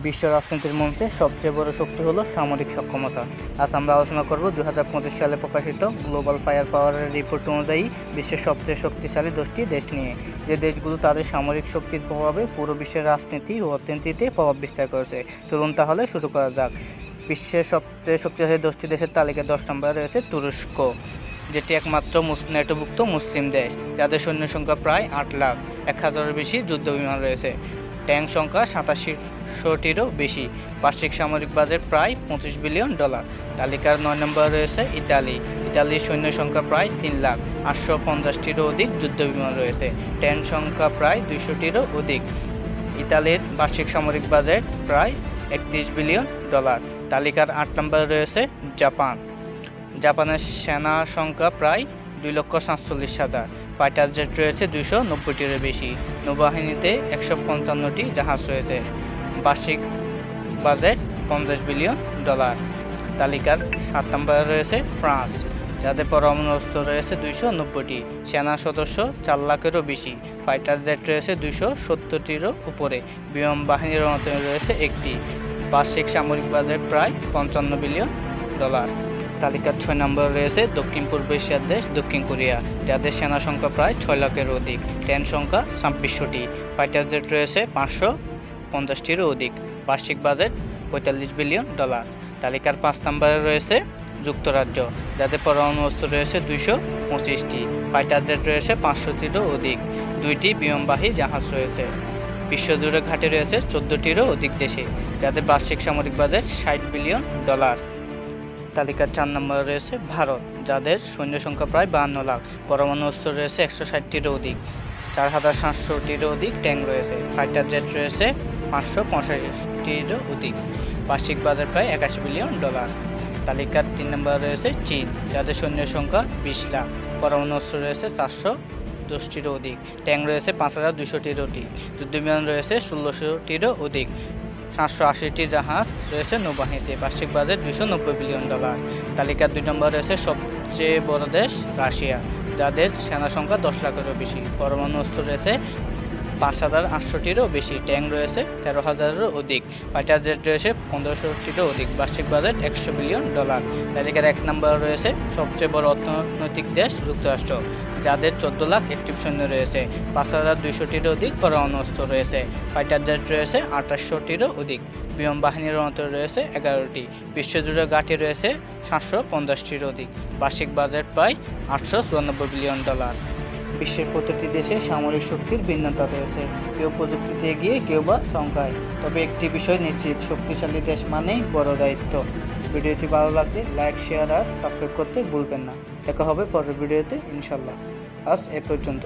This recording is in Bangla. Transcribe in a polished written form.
বিশ্ব রাজনীতির মঞ্চে সবচেয়ে বড় শক্তি হলো সামরিক সক্ষমতা। আজ আমরা আলোচনা করব 2025 সালে প্রকাশিত গ্লোবাল ফায়ার পাওয়ারের রিপোর্ট অনুযায়ী বিশ্বের সবচেয়ে শক্তিশালী 10টি দেশ নিয়ে, যে দেশগুলো তাদের সামরিক শক্তির প্রভাবে পুরো বিশ্বের রাজনীতি ও অর্থনীতিতে প্রভাব বিস্তার করেছে। চলুন তাহলে শুরু করা যাক। বিশ্বের সবচেয়ে শক্তিশালী 10টি দেশের তালিকায় 10 নম্বরে রয়েছে তুরস্ক, যেটি একমাত্র নেটোভুক্ত মুসলিম দেশ, যাদের সৈন্য সংখ্যা প্রায় 8 লাখ, 1000-এর বেশি যুদ্ধবিমান রয়েছে, ট্যাঙ্ক সংখ্যা 8700-টিরও বেশি, বার্ষিক সামরিক বাজেট প্রায় $25 বিলিয়ন। তালিকার 9 নম্বরে রয়েছে ইতালি। ইতালির সৈন্য সংখ্যা প্রায় 3 লাখ, 850-টিরও অধিক যুদ্ধবিমান রয়েছে, ট্যাঙ্ক সংখ্যা প্রায় 200-টিরও অধিক। ইতালির বার্ষিক সামরিক বাজেট প্রায় $31 বিলিয়ন। তালিকার 8 নম্বরে রয়েছে জাপান। জাপানের সেনা সংখ্যা প্রায় 2,47,000, ফাইটার জেট রয়েছে 290-টিরও বেশি, নৌবাহিনীতে 155টি জাহাজ রয়েছে, বার্ষিক বাজেট $50 বিলিয়ন। তালিকার 7 নম্বরে রয়েছে ফ্রান্স, যাদের পরমাণু অস্ত্র রয়েছে 290টি, সেনা সদস্য 4 লাখেরও বেশি, ফাইটার জেট রয়েছে 270টিরও উপরে, বিমান বাহিনীর অন্তরে রয়েছে একটি, বার্ষিক সামরিক বাজেট প্রায় $55 বিলিয়ন। তালিকার 6 নম্বরে রয়েছে দক্ষিণ পূর্ব এশিয়ার দেশ দক্ষিণ কোরিয়া, যাদের সেনা সংখ্যা প্রায় 6 লাখের অধিক, ট্যাঙ্ক সংখ্যা 2600টি, ফাইটার জেট রয়েছে 550টিরও অধিক, বার্ষিক বাজেট $45 বিলিয়ন। তালিকার 5 নম্বরে রয়েছে যুক্তরাজ্য, যাদের পরমাণু অস্ত্র রয়েছে 225টি, ফাইটার জেট রয়েছে 500টিরও অধিক, 2টি বিমানবাহী জাহাজ রয়েছে, বিশ্বজুড়ে ঘাঁটি রয়েছে 14টিরও অধিক দেশে, যাদের বার্ষিক সামরিক বাজেট $60 বিলিয়ন। তালিকার 4 নম্বরে রয়েছে ভারত, যাদের সৈন্য সংখ্যা প্রায় 52 লাখ, পরমাণু অস্ত্র রয়েছে 160টিরও অধিক, 4700-টিরও অধিক ট্যাঙ্ক রয়েছে, ফাইটার জেট রয়েছে 585-টিরও অধিক, বার্ষিক বাজেট প্রায় $81 বিলিয়ন। তালিকার 3 নম্বরে রয়েছে চীন, যাদের সৈন্য সংখ্যা 20 লাখ, পরমাণু অস্ত্র রয়েছে 410-টিরও অধিক, ট্যাঙ্ক রয়েছে 5200-টিরও অধিক, যুদ্ধবিমান রয়েছে 1600-টিরও অধিক, 780টি জাহাজ রয়েছে নৌবাহিনীতে, বার্ষিক বাজেট $290 বিলিয়ন। তালিকার 2 নম্বরে রয়েছে সবচেয়ে বড় দেশ রাশিয়া, যাদের সেনা সংখ্যা 10 লাখেরও বেশি, পরমাণু অস্ত্র রয়েছে 5800-টিরও বেশি, ট্যাঙ্ক রয়েছে 13,000-এরও অধিক, ফাইটার জেট রয়েছে 1500-টিরও অধিক, বার্ষিক বাজেট $100 বিলিয়ন। তালিকার 1 নম্বরে রয়েছে সবচেয়ে বড় অর্থনৈতিক দেশ যুক্তরাষ্ট্র, যাদের 14 লাখ অ্যাক্টিভ সৈন্য রয়েছে, 5200-টিরও অধিক পরমাণু অস্ত্র রয়েছে, ফাইটার জেট রয়েছে 2800-টিরও অধিক, বিমান বাহিনীর অন্তরে রয়েছে 11টি, বিশ্বজুড়ে ঘাঁটি রয়েছে 750-টিরও অধিক, বার্ষিক বাজেট প্রায় $894 বিলিয়ন। বিশ্বের প্রতিটি দেশে সামরিক শক্তির ভিন্নতা রয়েছে, কেউ প্রযুক্তিতে এগিয়ে, কেউ বা সংখ্যায়। তবে একটি বিষয় নিশ্চিত, শক্তিশালী দেশ মানেই বড় দায়িত্ব। ভিডিওটি ভালো লাগলে লাইক, শেয়ার আর সাবস্ক্রাইব করতে ভুলবেন না। দেখা হবে পরের ভিডিওতে ইনশাল্লাহ। আজ এ পর্যন্ত।